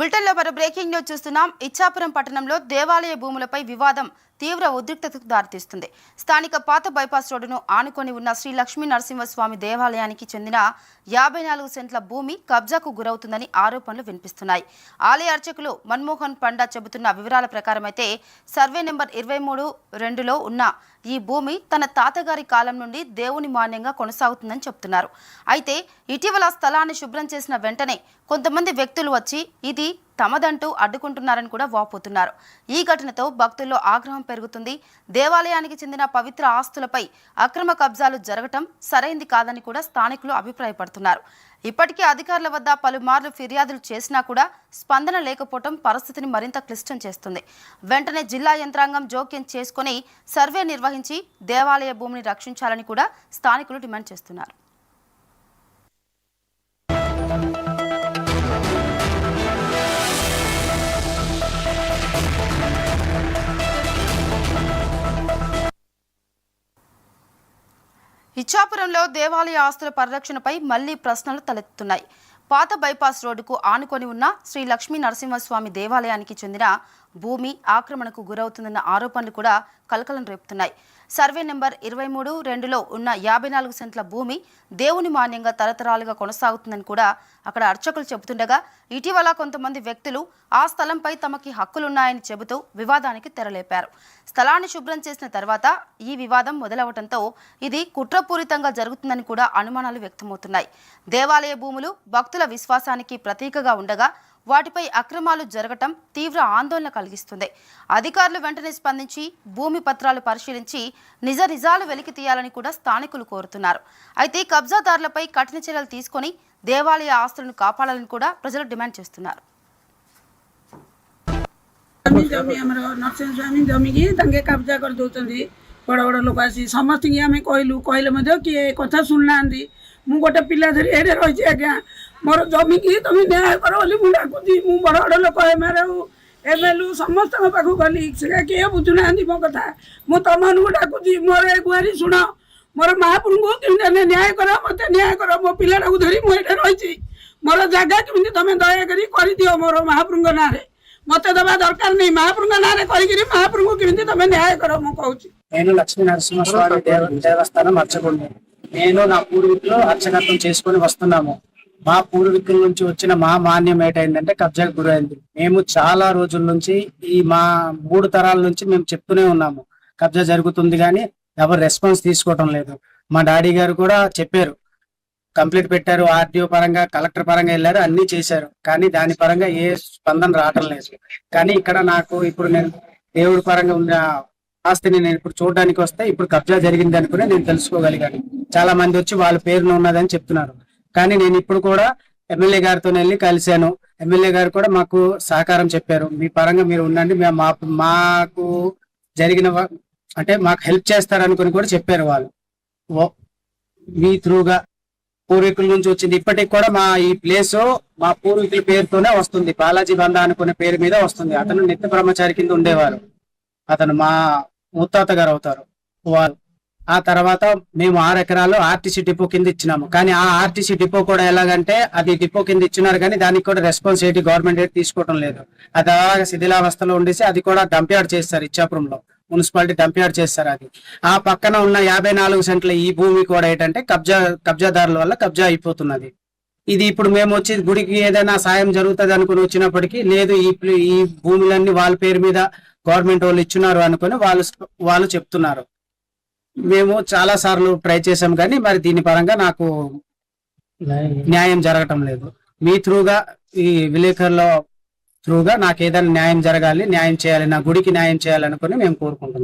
బులెటిన్లో మరో breaking news చూస్తున్నాం. ఇచ్చాపురం పట్టణంలో దేవాలయ భూములపై వివాదం తీవ్ర ఉద్రిక్తతకు దారితీస్తుంది. స్థానిక పాత బైపాస్ రోడ్డును ఆనుకొని ఉన్న శ్రీ లక్ష్మీ నరసింహస్వామి దేవాలయానికి చెందిన 54 సెంట్ల భూమి కబ్జాకు గురవుతుందని ఆరోపణలు వినిపిస్తున్నాయి. ఆలయ అర్చకులు మన్మోహన్ పండా చెబుతున్న వివరాల ప్రకారం అయితే సర్వే నెంబర్ 23/2లో ఉన్న ఈ భూమి తన తాతగారి కాలం నుండి దేవుని మాన్యంగా కొనసాగుతుందని చెప్తున్నారు. అయితే ఇటీవల స్థలాన్ని శుభ్రం చేసిన వెంటనే కొంతమంది వ్యక్తులు వచ్చి ఇది తమదంటూ అడ్డుకుంటున్నారని కూడా వాపోతున్నారు. ఈ ఘటనతో భక్తుల్లో ఆగ్రహం పెరుగుతుంది. దేవాలయానికి చెందిన పవిత్ర ఆస్తులపై అక్రమ కబ్జాలు జరగటం సరైంది కాదని కూడా స్థానికులు అభిప్రాయపడుతున్నారు. ఇప్పటికే అధికారుల వద్ద పలుమార్లు ఫిర్యాదులు చేసినా కూడా స్పందన లేకపోవడం పరిస్థితిని మరింత క్లిష్టం చేస్తుంది. వెంటనే జిల్లా యంత్రాంగం జోక్యం చేసుకుని సర్వే నిర్వహించి దేవాలయ భూమిని రక్షించాలని కూడా స్థానికులు డిమాండ్ చేస్తున్నారు. ఇచ్చాపురంలో దేవాలయ ఆస్తుల పరిరక్షణపై మళ్లీ ప్రశ్నలు తలెత్తుతున్నాయి. పాత బైపాస్ రోడ్డుకు ఆనుకొని ఉన్న శ్రీ లక్ష్మీ నరసింహస్వామి దేవాలయానికి చెందిన భూమి ఆక్రమణకు గురవుతుందన్న ఆరోపణలు కూడా కలకలం రేపుతున్నాయి. సర్వే నెంబర్ 23/2లో ఉన్న 54 సెంట్ల భూమి దేవుని మాన్యంగా తరతరాలుగా కొనసాగుతుందని కూడా అక్కడ అర్చకులు చెబుతుండగా ఇటీవల కొంతమంది వ్యక్తులు ఆ స్థలంపై తమకి హక్కులున్నాయని చెబుతూ వివాదానికి తెరలేపారు. స్థలాన్ని శుభ్రం చేసిన తర్వాత ఈ వివాదం మొదలవడంతో ఇది కుట్రపూరితంగా జరుగుతుందని కూడా అనుమానాలు వ్యక్తమవుతున్నాయి. దేవాలయ భూములు భక్తుల విశ్వాసానికి ప్రతీకగా ఉండగా వాటిపై అక్రమాలు జరగటం తీవ్ర ఆందోళన కలిగిస్తుంది. అధికారులు వెంటనే స్పందించి భూమి పత్రాలు పరిశీలించి నిజాలు వెలికి తీయాలని కూడా స్థానికులు కోరుతున్నారు. అయితే కబ్జాదారులపై కఠిన చర్యలు తీసుకొని దేవాలయ ఆస్తులను కాపాడాలని కూడా ప్రజలు డిమాండ్ చేస్తున్నారు. ନରସିଂହସ୍ୱାମୀ ଜମିକି ତାଙ୍କେ କବ୍ଜା କରିଦେଉଛନ୍ତି। ବଡ଼ ବଡ଼ ଲୋକ ଆସି ସମସ୍ତଙ୍କୁ ଆମେ କହିଲେ ମଧ୍ୟ କିଏ କଥା ଶୁଣୁନାହାନ୍ତି। ମୁଁ ଗୋଟେ ପିଲା ଧରି ଏଠି ରହିଛି ଆଜ୍ଞା, ମୋର ଜମିକି ତମେ ନ୍ୟାୟ କର ବୋଲି ମୁଁ ଡାକୁଛି। ମୁଁ ବଡ଼ ବଡ଼ ଲୋକ MLA ସମସ୍ତଙ୍କ ପାଖକୁ ଗଲି, ସେ କିଏ ବୁଝୁନାହାନ୍ତି ମୋ କଥା। ମୁଁ ତମମାନଙ୍କୁ ଡାକୁଛି, ମୋର ଏ ଗୁହାରି ଶୁଣ, ମୋର ମହାପ୍ରଭୁଙ୍କୁ କେମିତି ନ୍ୟାୟ କର, ମୋତେ ନ୍ୟାୟ କର। ମୋ ପିଲାଟାକୁ ଧରି ମୁଁ ଏଠି ରହିଛି, ମୋର ଜାଗା କେମିତି ତମେ ଦୟାକରି କରିଦିଅ ମୋର ମହାପ୍ରଭୁଙ୍କ ନାଁରେ। మత దవా దర్కార్ నీ మహాప్రభు నారే కొరిగిరి మహాప్రభు కింది తమే న్యాయ కరో ము కౌచి. నేను లక్ష్మీ నరసింహస్వామి దేవస్థానం అర్చకుడిని. నేను నా పూర్వీకులు అర్చకత్వం చేసుకుని వస్తున్నాము. మా పూర్వీకుల నుంచి వచ్చిన మా మాన్యం ఏంటంటే కబ్జాకు గురైంది. మేము చాలా రోజుల నుంచి మా 3 తరాల నుంచి మేము చెప్తూనే ఉన్నాము కబ్జా జరుగుతుంది, కానీ ఎవరు రెస్పాన్స్ తీసుకోవటం లేదు. మా డాడీ గారు కూడా చెప్పారు, కంప్లీట్ పెట్టారు, ఆర్టీఓ పరంగా కలెక్టర్ పరంగా వెళ్ళారు, అన్ని చేశారు, కానీ దాని పరంగా ఏ స్పందన రావటం లేదు. కానీ ఇక్కడ నాకు ఇప్పుడు నేను దేవుడి పరంగా ఉన్న ఆస్తిని నేను ఇప్పుడు చూడడానికి వస్తే ఇప్పుడు కబ్జా జరిగింది అనుకుని నేను తెలుసుకోగలిగాను. చాలా మంది వచ్చి వాళ్ళ పేరున ఉన్నదని చెప్తున్నారు, కానీ నేను ఇప్పుడు కూడా ఎమ్మెల్యే గారితో వెళ్ళి కలిశాను. ఎమ్మెల్యే గారు కూడా మాకు సహకారం చెప్పారు, మీ పరంగా మీరు ఉండండి, మాకు జరిగిన అంటే మాకు హెల్ప్ చేస్తారనుకుని కూడా చెప్పారు. వాళ్ళు మీ త్రూగా పూర్వీకుల నుంచి వచ్చింది. ఇప్పటికి కూడా మా ఈ ప్లేస్ మా పూర్వీకుల పేరుతోనే వస్తుంది, బాలాజీ బంద అనుకునే పేరు మీద వస్తుంది. అతను నిత్య బ్రహ్మచారి కింద ఉండేవారు, అతను మా ముత్తాత గారు అవుతారు వారు. ఆ తర్వాత మేము 6 ఎకరాలు ఆర్టీసీ డిపో కింద ఇచ్చినాము, కానీ ఆ ఆర్టీసీ డిపో కూడా ఎలాగంటే అది డిపో కింద ఇచ్చినారు, కానీ దానికి కూడా రెస్పాన్సిబిలిటీ గవర్నమెంట్ తీసుకోవడం లేదు. అది అలాగా శిథిలావస్థలో ఉండేసి అది కూడా డంప్ యార్డ్ చేస్తారు, ఇచ్చాపురంలో మున్సిపాలిటీ డంప్ యార్డ్ చేస్తారు. అది ఆ పక్కన ఉన్న 54 సెంట్ల ఈ భూమి కూడా ఏంటంటే కబ్జాదారుల వల్ల కబ్జా అయిపోతున్నది. ఇది ఇప్పుడు మేము వచ్చి గుడికి ఏదైనా సాయం జరుగుతుంది అనుకుని వచ్చినప్పటికీ లేదు, ఈ భూములన్నీ వాళ్ళ పేరు మీద గవర్నమెంట్ వాళ్ళు ఇచ్చున్నారు అనుకుని వాళ్ళు చెప్తున్నారు. మేము చాలా సార్లు ట్రై చేసాం, కానీ మరి దీని పరంగా నాకు న్యాయం జరగటం లేదు. మీ త్రూగా ఈ విలేకరుల త్రూగా నాకు ఏదైనా న్యాయం జరగాలి, న్యాయం చేయాలి, నా గుడికి న్యాయం చేయాలనుకుని మేము కోరుకుంటున్నాం.